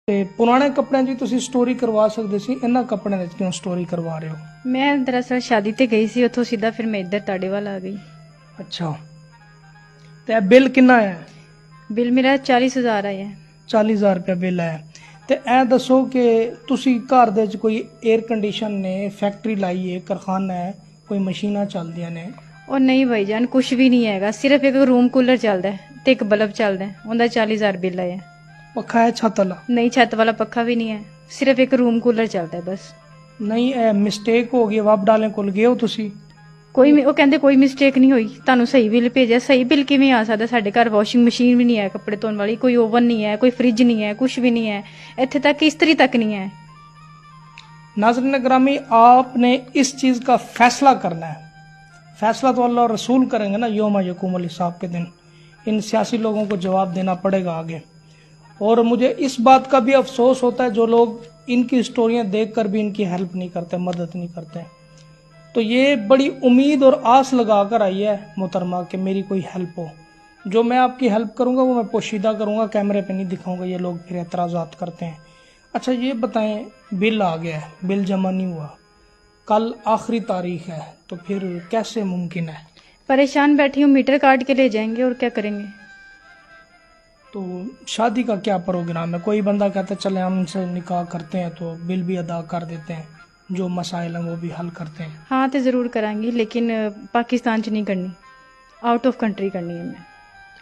ਤੇ ਪੁਰਾਣੇ ਕੱਪੜਿਆਂ 'ਚ ਤੁਸੀਂ ਸਟੋਰੀ ਕਰਵਾ ਸਕਦੇ ਸੀ, ਇਹਨਾਂ ਕੱਪੜਿਆਂ ਵਿੱਚ ਕਿਉਂ ਸਟੋਰੀ ਕਰਵਾ ਰਹੇ ਹੋ? ਮੈਂ ਦਰਅਸਲ ਸ਼ਾਦੀ ਤੇ ਗਈ ਸੀ, ਉੱਥੋਂ ਸਿੱਧਾ ਫਿਰ ਮੈਂ ਇੱਧਰ ਤੁਹਾਡੇ ਵੱਲ ਆ ਗਈ। ਅੱਛਾ, ਤੇ ਬਿੱਲ ਕਿੰਨਾ ਹੈ? ਬਿੱਲ ਮੇਰਾ 40,000 ਆਇਆ। 40,000 ਰੁਪਏ ਬਿੱਲ ਹੈ। ਤੇ ਐ ਦੱਸੋ ਕਿ ਤੁਸੀਂ ਘਰ ਦੇ ਵਿੱਚ ਕੋਈ 에ਅਰ ਕੰਡੀਸ਼ਨ ਨੇ, ਫੈਕਟਰੀ ਲਾਈ ਹੈ, ਕਾਰਖਾਨਾ ਹੈ, ਕੋਈ ਮਸ਼ੀਨਾਂ ਚੱਲਦੀਆਂ ਨੇ? ਉਹ ਨਹੀਂ ਭਾਈ ਜਾਨ, ਕੁਝ ਵੀ ਨਹੀਂ ਹੈਗਾ, ਸਿਰਫ ਇੱਕ ਰੂਮ ਕੂਲਰ ਚੱਲਦਾ ਹੈ ਤੇ ਇੱਕ ਬਲਬ ਚੱਲਦਾ ਹੈ, ਉਹਦਾ 40,000 ਬਿੱਲ ਆਇਆ। ਪੱਖਾ ਹੈ ਛੱਤ ਵਾਲਾ? ਨਹੀਂ, ਛੱਤ ਵਾਲਾ ਪੱਖਾ ਵੀ ਨਹੀਂ ਹੈ, ਸਿਰਫ ਇੱਕ ਰੂਮ ਕੂਲਰ ਚੱਲਦਾ ਹੈ ਬਸ। ਨਹੀਂ, ਇਹ ਮਿਸਟੇਕ ਹੋ ਗਈ, ਵਬ ਡਾਲੇ ਕੋਲ ਗਏ ਹੋ ਤੁਸੀਂ? ਉਹ ਕਹਿੰਦੇ ਕੋਈ ਮਿਸਟੇਕ ਨਹੀਂ ਹੋਈ, ਤੁਹਾਨੂੰ ਸਹੀ ਬਿੱਲ ਭੇਜਿਆ। ਸਹੀ ਬਿੱਲ ਕਿਵੇਂ ਆ ਸਕਦਾ? ਸਾਡੇ ਘਰ ਵਾਸ਼ਿੰਗ ਮਸ਼ੀਨ ਵੀ ਨਹੀਂ ਹੈ, ਕੱਪੜੇ ਧੋਣ ਵਾਲੀ, ਕੋਈ ਓਵਨ ਨਹੀਂ ਹੈ, ਕੋਈ ਫ੍ਰਿਜ ਨਹੀਂ ਹੈ, ਕੁਝ भी नहीं है, ਇੱਥੇ तक इस्त्री तक नहीं है। नाज़रीन ग्रामी, आपने इस चीज़ का फैसला करना है। फैसला तो अल्लाह और रसूल करेंगे ना, यौम यक़ूमुल हिसाब के दिन इन सियासी लोगों को जवाब देना पड़ेगा आगे। और मुझे इस बात का भी अफसोस होता है जो लोग इनकी स्टोरियाँ देखकर भी इनकी हेल्प नहीं करते, मदद नहीं करते। तो ये बड़ी उम्मीद और आस लगा कर आई है मोहतरमा कि मेरी कोई हेल्प हो। जो मैं आपकी हेल्प करूँगा वो मैं पोशीदा करूँगा, कैमरे पे नहीं दिखाऊंगा, ये लोग फिर एतराज़ात करते हैं। अच्छा ये बताएं, बिल आ गया है, बिल जमा नहीं हुआ, कल आखिरी तारीख है, तो फिर कैसे मुमकिन है? परेशान बैठी हूँ, मीटर काट के ले जाएंगे और क्या करेंगे। तो शादी का क्या प्रोग्राम है? कोई बंदा कहता है चले हम इनसे निकाह करते हैं तो बिल भी अदा कर देते हैं, जो मसाइल हैं वो भी हल करते हैं। हाँ तो ज़रूर करांगी, लेकिन पाकिस्तान च नहीं करनी, आउट ऑफ कंट्री करनी है मैं।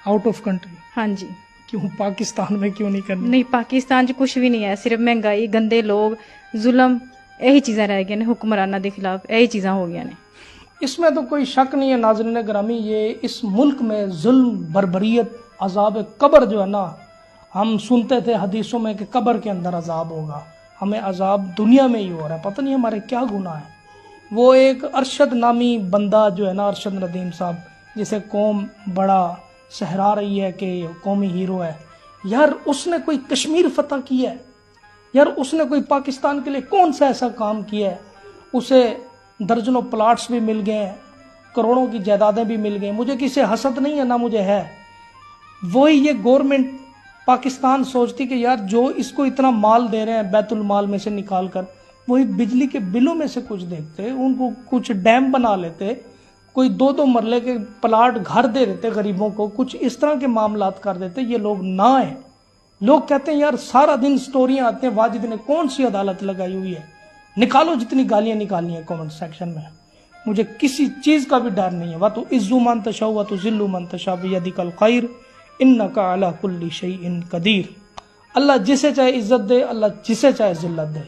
Out of country? हाँ जी। क्यों, पाकिस्तान में क्यों नहीं करनी? नहीं, पाकिस्तान च कुछ भी नहीं है, सिर्फ महंगाई, गंदे लोग, जुल्म, यही चीज़ां रह गई ने, हुक्मराना के खिलाफ यही चीज़ां हो गई ने। इसमें तो कोई शक नहीं है नाज़रीन ग्रामी, ये इस मुल्क में जुल्म, बर्बरियत, अजाब कब्र जो है ना, हम सुनते थे हदीसों में कि कब्र के अंदर अजाब होगा, हमें अजाब दुनिया में ही हो रहा है, पता नहीं हमारे क्या गुनाह है। वो एक अरशद नामी बंदा जो है ना, अरशद नदीम साहब, जिसे कौम बड़ा सहरा रही है कि कौमी हीरो है, यार उसने कोई कश्मीर फतह किया है? यार उसने कोई पाकिस्तान के लिए कौन सा ऐसा काम किया है? उसे दर्जनों प्लाट्स भी मिल गए हैं, करोड़ों की जायदादें भी मिल गई। मुझे किसी हसद नहीं है ना मुझे है। वही ये गवर्नमेंट पाकिस्तान सोचती कि यार जो इसको इतना माल दे रहे हैं बैतुल माल में से निकाल कर, वही बिजली के बिलों में से कुछ देखते, उनको कुछ डैम बना लेते, कोई 2-2 मरले के प्लाट घर दे देते गरीबों को, कुछ इस तरह के मामलात कर देते। ये लोग ना है। लोग कहते हैं यार सारा दिन स्टोरियां आते हैं, वाजिद ने कौन सी अदालत लगाई हुई है, निकालो जितनी गालियां निकालनी है कमेंट सेक्शन में, मुझे किसी चीज का भी डर नहीं है। वा तो इज्जु मन तशा व तो जिल्लु मन तशा बियदिकल खैर इन्नका अला कुल्ली शैइन कदीर। अल्लाह जिसे चाहे इज्जत दे, अल्लाह जिसे चाहे जिल्लत दे।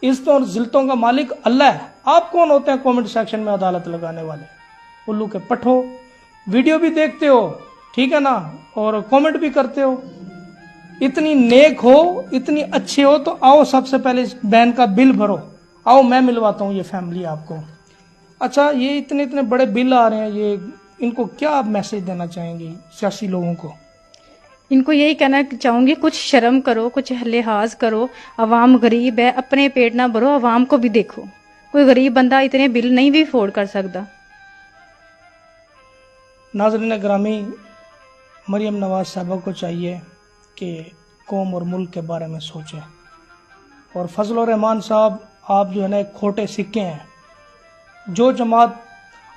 इज्जतों और जिल्लतों का मालिक अल्लाह है। आप कौन होते हैं कमेंट सेक्शन में अदालत लगाने वाले? उल्लू के पठो, वीडियो भी देखते हो, ठीक है ना, और कमेंट भी करते हो। इतनी नेक हो, इतनी अच्छे हो, तो आओ सबसे पहले इस बहन का बिल भरो, आओ मैं मिलवाता हूँ ये फैमिली आपको। अच्छा, ये इतने इतने बड़े बिल आ रहे हैं, ये इनको क्या आप मैसेज देना चाहेंगी सियासी लोगों को? इनको यही कहना चाहूँगी, कुछ शर्म करो, कुछ लिहाज करो। अवाम गरीब है, अपने पेट ना भरो, अवाम को भी देखो। कोई गरीब बंदा इतने बिल नहीं भी अफोर्ड कर सकता। नाज़रीन ग्रामी, मरियम नवाज साहबा को चाहिए कि कौम और मुल्क के बारे में सोचें। और फजल रहमान साहब, आप जो है ना खोटे सिक्के हैं। जो जमात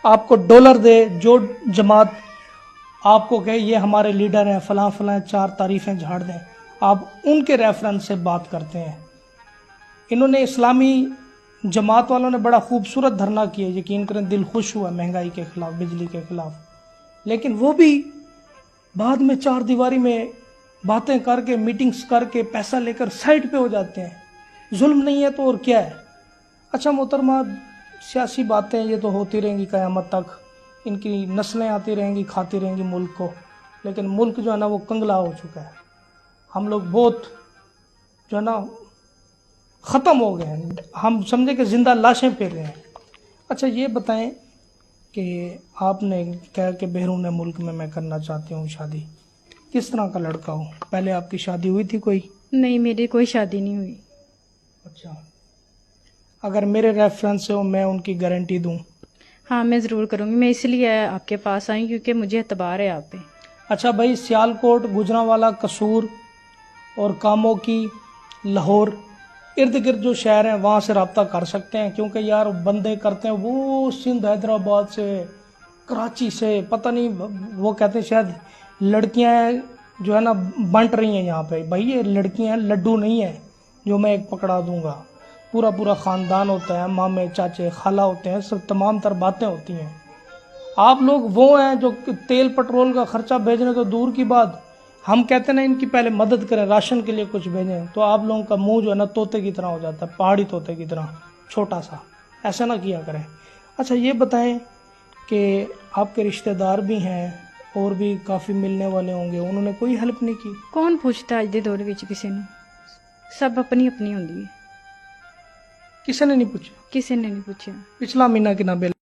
आपको डॉलर दे, जो जमात आपको कहे ये हमारे लीडर हैं, फलां फलां, 4 तारीफ़ें झाड़ दें, आप उनके रेफरेंस से बात करते हैं। इन्होंने इस्लामी जमात वालों ने बड़ा खूबसूरत धरना किया, यकीन करें दिल खुश हुआ महंगाई के ख़िलाफ़, बिजली के ख़िलाफ़। लेकिन वो भी बाद में 4 दीवारी में बातें करके, मीटिंग्स करके, पैसा लेकर साइड पे हो जाते हैं। जुल्म नहीं है तो और क्या है? अच्छा मोहतरमा, सियासी बातें ये तो होती रहेंगी क़यामत तक, इनकी नस्लें आती रहेंगी, खाती रहेंगी मुल्क को, लेकिन मुल्क जो है ना वो कंगला हो चुका है। हम लोग बहुत जो है ना ख़त्म हो गए हैं, हम समझे कि ज़िंदा लाशें फिर रहे हैं। अच्छा ये बताएं कि आपने कहा कि बैरून मुल्क में मैं करना चाहती हूँ शादी, किस तरह का लड़का हो? पहले आपकी शादी हुई थी कोई? नहीं, मेरी कोई शादी नहीं हुई। अच्छा, अगर मेरे रेफरेंस से हो, मैं उनकी गारंटी दूं? हाँ मैं ज़रूर करूँगी, मैं इसलिए आपके पास आई क्योंकि मुझे एतबार है आप पे। अच्छा भाई, सियालकोट, गुजरांवाला, कसूर और कामों की लाहौर इर्द गिर्द जो शहर हैं वहाँ से रब्ता कर सकते हैं, क्योंकि यार बंदे करते हैं वो सिंध हैदराबाद से, कराची से, पता नहीं, वो कहते हैं शायद लड़कियां जो है ना बंट रही हैं यहाँ पे। भाई ये लड़कियां हैं, लड्डू नहीं है जो मैं एक पकड़ा दूंगा। पूरा पूरा ख़ानदान होता है, मामे चाचे खाला होते हैं, सब तमाम तर बातें होती हैं। आप लोग वो हैं जो तेल पेट्रोल का खर्चा भेजने तो दूर की बात, हम कहते हैं ना इनकी पहले मदद करें, राशन के लिए कुछ भेजें, तो आप लोगों का मुंह जो है ना तोते की तरह हो जाता है, पहाड़ी तोते की तरह छोटा सा। ऐसा ना किया करें। अच्छा ये बताएं कि आपके रिश्तेदार भी हैं और भी काफ़ी मिलने वाले होंगे, उन्होंने कोई हेल्प नहीं की? कौन पूछता ਅੱਜ ਦੇ ਦੌਰ ਵਿੱਚ ਕਿਸੇ ਨੂੰ, ਸਭ ਆਪਣੀ ਆਪਣੀ ਹੁੰਦੀ ਹੈ, किसी ने नहीं पूछा? ਕਿਸੇ ਨੇ ਨਹੀਂ ਪੁੱਛਿਆ। पिछला महीना कितना बिल